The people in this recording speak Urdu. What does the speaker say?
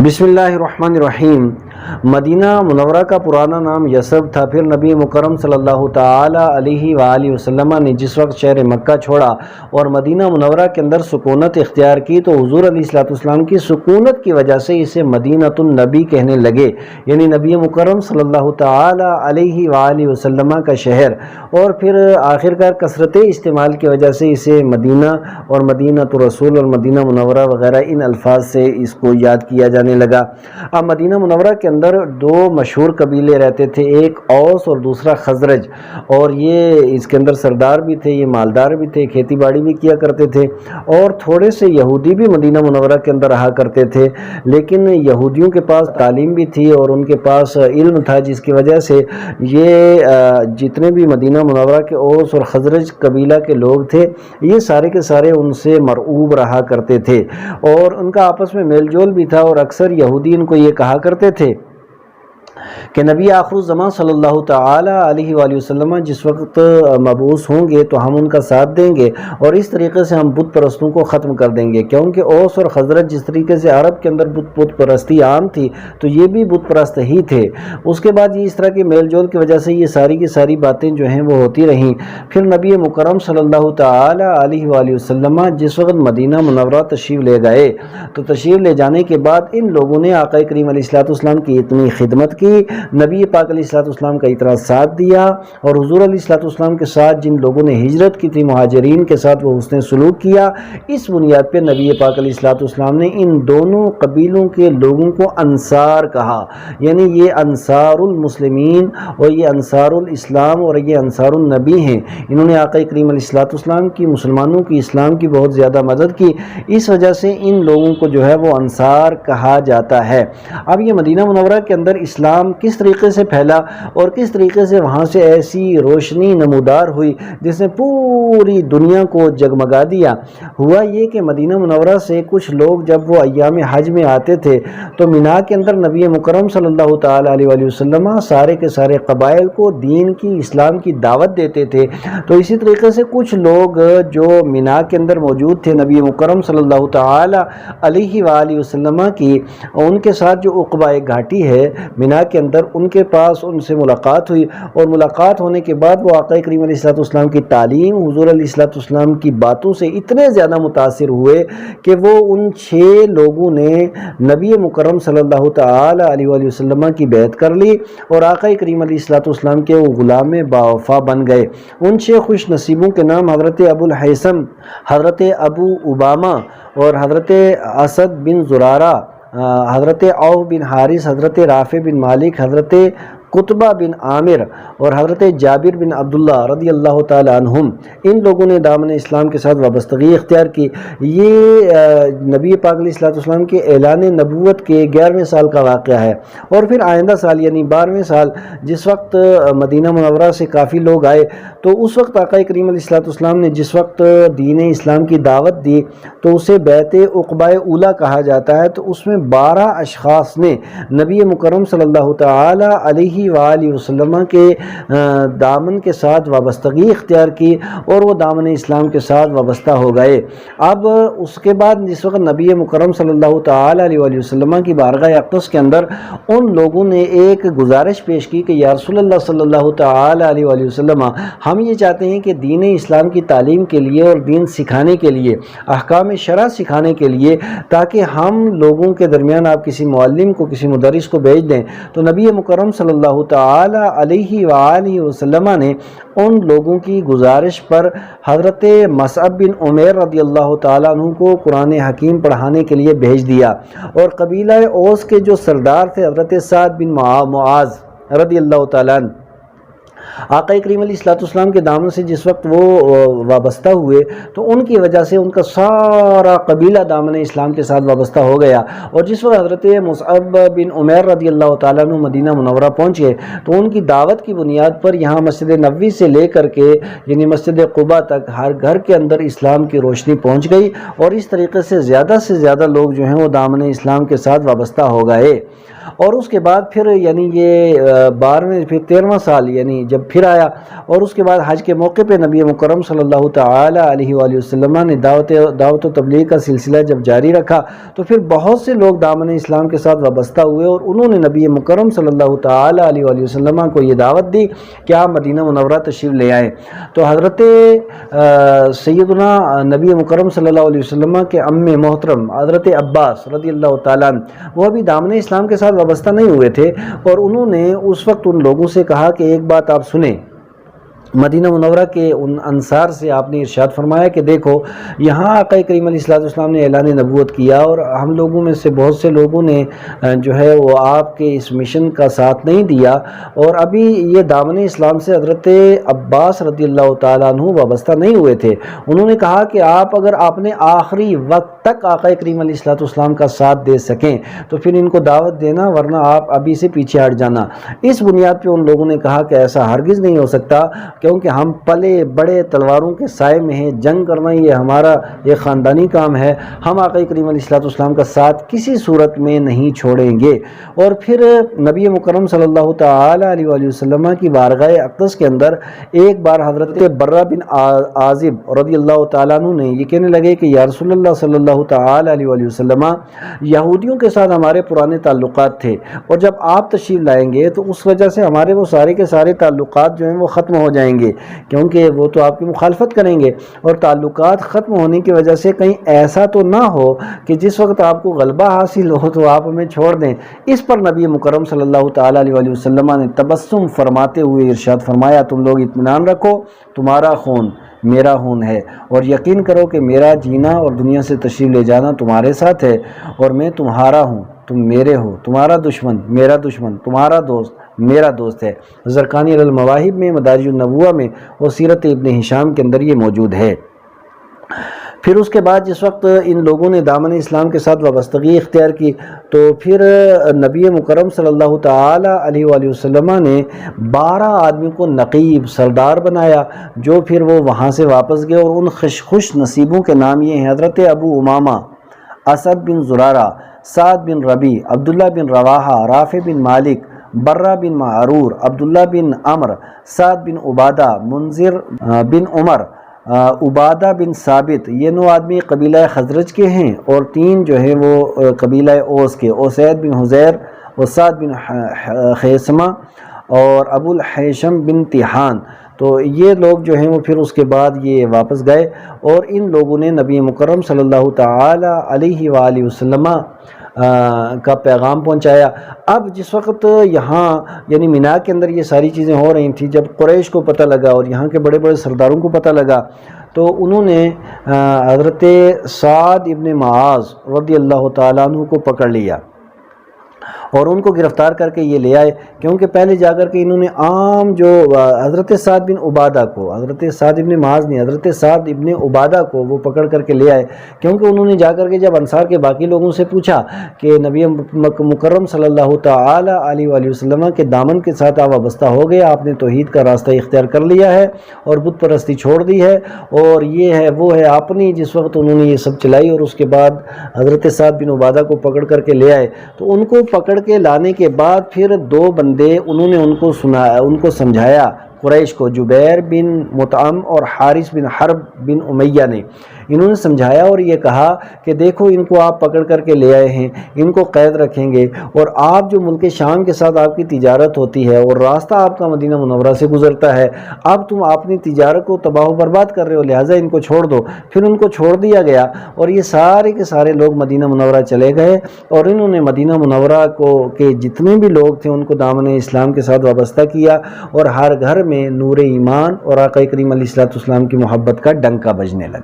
بسم اللہ الرحمن الرحیم۔ مدینہ منورہ کا پرانا نام یثرب تھا۔ پھر نبی مکرم صلی اللہ تعالی علیہ وآلہ وسلم نے جس وقت شہر مکہ چھوڑا اور مدینہ منورہ کے اندر سکونت اختیار کی تو حضور علیہ الصلوۃ والسلام کی سکونت کی وجہ سے اسے مدینۃ النبی کہنے لگے، یعنی نبی مکرم صلی اللہ تعالی علیہ وآلہ وسلم کا شہر۔ اور پھر آخرکار کثرت استعمال کی وجہ سے اسے مدینہ اور مدینۃ الرسول اور مدینہ منورہ وغیرہ ان الفاظ سے اس کو یاد کیا جانے لگا۔ اب مدینہ منورہ کے اندر دو مشہور قبیلے رہتے تھے، ایک اوس اور دوسرا خزرج، اور یہ اس کے اندر سردار بھی تھے، یہ مالدار بھی تھے، کھیتی باڑی بھی کیا کرتے تھے، اور تھوڑے سے یہودی بھی مدینہ منورہ کے اندر رہا کرتے تھے، لیکن یہودیوں کے پاس تعلیم بھی تھی اور ان کے پاس علم تھا، جس کی وجہ سے یہ جتنے بھی مدینہ منورہ کے اوس اور خزرج قبیلہ کے لوگ تھے یہ سارے کے سارے ان سے مرعوب رہا کرتے تھے، اور ان کا آپس میں میل جول بھی تھا، اور اکثر یہودی ان کو یہ کہا کرتے تھے کہ نبی آخر الزمان صلی اللہ تعالی علیہ وآلہ وسلم جس وقت مبعوث ہوں گے تو ہم ان کا ساتھ دیں گے اور اس طریقے سے ہم بت پرستوں کو ختم کر دیں گے، کیونکہ اوس اور خزرج جس طریقے سے عرب کے اندر بت پرستی عام تھی تو یہ بھی بت پرست ہی تھے۔ اس کے بعد یہ اس طرح کے میل جول کی وجہ سے یہ ساری کی ساری باتیں جو ہیں وہ ہوتی رہیں۔ پھر نبی مکرم صلی اللہ تعالی علیہ وآلہ وسلم جس وقت مدینہ منورہ تشریف لے گئے تو تشریف لے جانے کے بعد ان لوگوں نے آقا کریم علیہ الصلوۃ والسلام کی اتنی خدمت کی، نبی پاک علیہ الصلوۃ والسلام کا اتنا ساتھ دیا، اور حضور علیہ الصلوۃ والسلام کے ساتھ جن لوگوں نے ہجرت کی تھی مہاجرین کے ساتھ وہ حسن سلوک کیا۔ اس بنیاد پہ نبی پاک علیہ الصلوۃ والسلام نے ان دونوں قبیلوں کے لوگوں کو انصار کہا، یعنی یہ انصار المسلمین اور یہ انصار الاسلام اور یہ انصار النبی ہیں۔ انہوں نے آقا کریم علیہ الصلوۃ والسلام کی مسلمانوں کی اسلام کی بہت زیادہ مدد کی، اس وجہ سے ان لوگوں کو جو ہے وہ انصار کہا جاتا ہے۔ اب یہ مدینہ منورہ کے اندر اسلام کس طریقے سے پھیلا اور کس طریقے سے وہاں سے ایسی روشنی نمودار ہوئی جس نے پوری دنیا کو جگمگا دیا، ہوا یہ کہ مدینہ منورہ سے کچھ لوگ جب وہ ایام حج میں آتے تھے تو مینا کے اندر نبی مکرم صلی اللہ تعالی علیہ وآلہ وسلم سارے کے سارے قبائل کو دین کی اسلام کی دعوت دیتے تھے۔ تو اسی طریقے سے کچھ لوگ جو مینا کے اندر موجود تھے نبی مکرم صلی اللہ تعالی علیہ وآلہ وسلم کی، ان کے ساتھ جو عقبہ گھاٹی ہے مینا کے اندر، ان کے پاس ان سے ملاقات ہوئی، اور ملاقات ہونے کے بعد وہ آقا کریم علیہ الصلوۃ والسلام کی تعلیم، حضور علیہ الصلوۃ والسلام کی باتوں سے اتنے زیادہ متاثر ہوئے کہ وہ ان 6 لوگوں نے نبی مکرم صلی اللہ تعالی علیہ وآلہ وسلم کی بیعت کر لی اور آقا کریم علیہ الصلوۃ والسلام کے وہ غلام باوفا بن گئے۔ ان 6 خوش نصیبوں کے نام حضرت ابو الحیثم، حضرت ابو عبامہ اور حضرت اسد بن زرارہ، حضرت عوف بن حارث، حضرت رافع بن مالک، حضرت قطبہ بن عامر اور حضرت جابر بن عبداللہ رضی اللہ تعالی عنہم۔ ان لوگوں نے دامن اسلام کے ساتھ وابستگی اختیار کی۔ یہ نبی پاک علیہ الصلوۃ والسلام کے اعلان نبوت کے 11ویں سال کا واقعہ ہے، اور پھر آئندہ سال یعنی 12ویں سال جس وقت مدینہ منورہ سے کافی لوگ آئے تو اس وقت آقا کریم علیہ الصلوۃ والسلام نے جس وقت دین اسلام کی دعوت دی تو اسے بیعت عقبہ اولیٰ کہا جاتا ہے، تو اس میں 12 اشخاص نے نبی مکرم صلی اللہ تعالی علیہ وآلہ وسلم کے دامن کے ساتھ وابستگی اختیار کی اور وہ دامن اسلام کے ساتھ وابستہ ہو گئے۔ اب اس کے بعد جس وقت نبی مکرم صلی اللہ تعالی علیہ وآلہ وسلم کی بارگاہ اقدس کے اندر ان لوگوں نے ایک گزارش پیش کی کہ یا رسول اللہ صلی اللہ تعالی علیہ وآلہ وسلم، ہم یہ چاہتے ہیں کہ دین اسلام کی تعلیم کے لیے اور دین سکھانے کے لیے، احکام شرع سکھانے کے لیے، تاکہ ہم لوگوں کے درمیان آپ کسی معلم کو، کسی مدرس کو بھیج دیں۔ تو نبی مکرم صلی اللہ تعالی علیہ وآلہ وسلم نے ان لوگوں کی گزارش پر حضرت مصعب بن عمیر رضی اللہ تعالیٰ عنہ کو قرآن حکیم پڑھانے کے لیے بھیج دیا، اور قبیلہ اوس کے جو سردار تھے حضرت سعد بن معاذ رضی اللہ تعالیٰ عنہ، آقا کریم علیہ الصلوۃ والسلام کے دامن سے جس وقت وہ وابستہ ہوئے تو ان کی وجہ سے ان کا سارا قبیلہ دامن اسلام کے ساتھ وابستہ ہو گیا، اور جس وقت حضرت مصعب بن عمیر رضی اللہ تعالیٰ عنہ مدینہ منورہ پہنچے تو ان کی دعوت کی بنیاد پر یہاں مسجد نبوی سے لے کر کے یعنی مسجد قباء تک ہر گھر کے اندر اسلام کی روشنی پہنچ گئی، اور اس طریقے سے زیادہ لوگ جو ہیں وہ دامن اسلام کے ساتھ وابستہ ہو گئے۔ اور اس کے بعد پھر یعنی یہ 12ویں پھر 13واں سال یعنی جب پھر آیا اور اس کے بعد حج کے موقع پہ نبی مکرم صلی اللہ تعالی علیہ وآلہ وسلم نے دعوت و تبلیغ کا سلسلہ جب جاری رکھا تو پھر بہت سے لوگ دامن اسلام کے ساتھ وابستہ ہوئے اور انہوں نے نبی مکرم صلی اللہ تعالی علیہ وآلہ وسلم کو یہ دعوت دی کہ آپ مدینہ منورہ تشریف لے آئیں۔ تو حضرت سیدنا نبی مکرم صلی اللہ علیہ وسلم کے ام محترم حضرت عباس رضی اللہ تعالیٰ عنہ وہ ابھی دامن اسلام کے ساتھ وابستہ نہیں ہوئے تھے، اور انہوں نے اس وقت ان لوگوں سے کہا کہ ایک بات آپ سنیں۔ مدینہ منورہ کے ان انصار سے آپ نے ارشاد فرمایا کہ دیکھو یہاں آقا کریم علیہ السلام نے اعلان نبوت کیا، اور ہم لوگوں میں سے بہت سے لوگوں نے جو ہے وہ آپ کے اس مشن کا ساتھ نہیں دیا، اور ابھی یہ دامن اسلام سے حضرت عباس رضی اللہ تعالیٰ عنہ وابستہ نہیں ہوئے تھے۔ انہوں نے کہا کہ اگر آپ نے آخری وقت تک آقا کریم علیہ السلام کا ساتھ دے سکیں تو پھر ان کو دعوت دینا، ورنہ آپ ابھی سے پیچھے ہٹ جانا۔ اس بنیاد پہ ان لوگوں نے کہا کہ ایسا ہرگز نہیں ہو سکتا، کیونکہ ہم پلے بڑے تلواروں کے سائے میں ہیں، جنگ کرنا یہ ہمارا ایک خاندانی کام ہے، ہم آقا کریم علیہ السلام کا ساتھ کسی صورت میں نہیں چھوڑیں گے۔ اور پھر نبی مکرم صلی اللہ تعالی علیہ وآلہ وسلم کی بارگاہ اقدس کے اندر ایک بار حضرت برہ بن عازب رضی اللہ تعالیٰ عنہ نے یہ کہنے لگے کہ یا رسول اللہ صلی اللہ تعالی علیہ وآلہ وسلم، یہودیوں کے ساتھ ہمارے پرانے تعلقات تھے، اور جب آپ تشریف لائیں گے تو اس وجہ سے ہمارے وہ سارے کے سارے تعلقات جو ہیں وہ ختم ہو جائیں گے، کیونکہ وہ تو آپ کی مخالفت کریں گے، اور تعلقات ختم ہونے کی وجہ سے کہیں ایسا تو نہ ہو کہ جس وقت آپ کو غلبہ حاصل ہو تو آپ ہمیں چھوڑ دیں۔ اس پر نبی مکرم صلی اللہ تعالی علیہ وآلہ وسلم نے تبسم فرماتے ہوئے ارشاد فرمایا، تم لوگ اطمینان رکھو، تمہارا خون میرا خون ہے، اور یقین کرو کہ میرا جینا اور دنیا سے تشریف لے جانا تمہارے ساتھ ہے، اور میں تمہارا ہوں، تم میرے ہو، تمہارا دشمن میرا دشمن، تمہارا دوست میرا دوست ہے۔ زرقانی المواہب میں، مدارج النبوہ میں اور سیرت ابن ہشام کے اندر یہ موجود ہے۔ پھر اس کے بعد جس وقت ان لوگوں نے دامن اسلام کے ساتھ وابستگی اختیار کی تو پھر نبی مکرم صلی اللہ تعالی علیہ وآلہ وسلم نے 12 آدمی کو نقیب سردار بنایا، جو پھر وہ وہاں سے واپس گئے، اور ان خوش نصیبوں کے نام یہ ہیں: حضرت ابو امامہ، اسد بن زرارہ، سعد بن ربیع، عبداللہ بن رواحہ، رافع بن مالک، برہ بن معرور، عبداللہ بن عمر، سعد بن عبادہ، منذر بن عمر، عبادہ بن ثابت۔ یہ 9 آدمی قبیلہ خزرج کے ہیں، اور 3 جو ہیں وہ قبیلہ اوس کے، اسید بن حزیر، وسعد بن خیثمہ اور ابو الحیشم بن تیحان۔ تو یہ لوگ جو ہیں وہ پھر اس کے بعد یہ واپس گئے، اور ان لوگوں نے نبی مکرم صلی اللہ تعالی علیہ وآلہ وسلم کا پیغام پہنچایا۔ اب جس وقت یہاں یعنی مینا کے اندر یہ ساری چیزیں ہو رہی تھیں، جب قریش کو پتہ لگا اور یہاں کے بڑے بڑے سرداروں کو پتہ لگا تو انہوں نے حضرت سعد ابن معاذ رضی اللہ تعالیٰ عنہ کو پکڑ لیا اور ان کو گرفتار کر کے یہ لے آئے، کیونکہ پہلے جا کر کے انہوں نے عام جو حضرت سعد بن عبادہ کو، حضرت سعد ابن معاذ نہیں، حضرت سعد ابن عبادہ کو وہ پکڑ کر کے لے آئے، کیونکہ انہوں نے جا کر کے جب انصار کے باقی لوگوں سے پوچھا کہ نبی مکرم صلی اللہ تعالی علیہ وآلہ وسلم کے دامن کے ساتھ آپ وابستہ ہو گئے، آپ نے توحید کا راستہ اختیار کر لیا ہے اور بت پرستی چھوڑ دی ہے، اور یہ ہے وہ ہے، اپنی جس وقت انہوں نے یہ سب چلائی اور اس کے بعد حضرت سعد بن عبادہ کو پکڑ کر کے لے آئے، تو ان کو پکڑ کے لانے کے بعد پھر 2 بندے انہوں نے ان کو سمجھایا قریش کو، جبیر بن مطعم اور حارث بن حرب بن امیہ نے، انہوں نے سمجھایا اور یہ کہا کہ دیکھو ان کو آپ پکڑ کر کے لے آئے ہیں، ان کو قید رکھیں گے، اور آپ جو ملک شام کے ساتھ آپ کی تجارت ہوتی ہے اور راستہ آپ کا مدینہ منورہ سے گزرتا ہے، اب تم اپنی تجارت کو تباہ و برباد کر رہے ہو، لہٰذا ان کو چھوڑ دو۔ پھر ان کو چھوڑ دیا گیا اور یہ سارے کے سارے لوگ مدینہ منورہ چلے گئے، اور انہوں نے مدینہ منورہ کے جتنے بھی لوگ تھے ان کو دامن اسلام کے ساتھ وابستہ کیا، اور ہر گھر میں نور ایمان اور آقا کریم علیہ السلام کی محبت کا ڈنکا بجنے لگا۔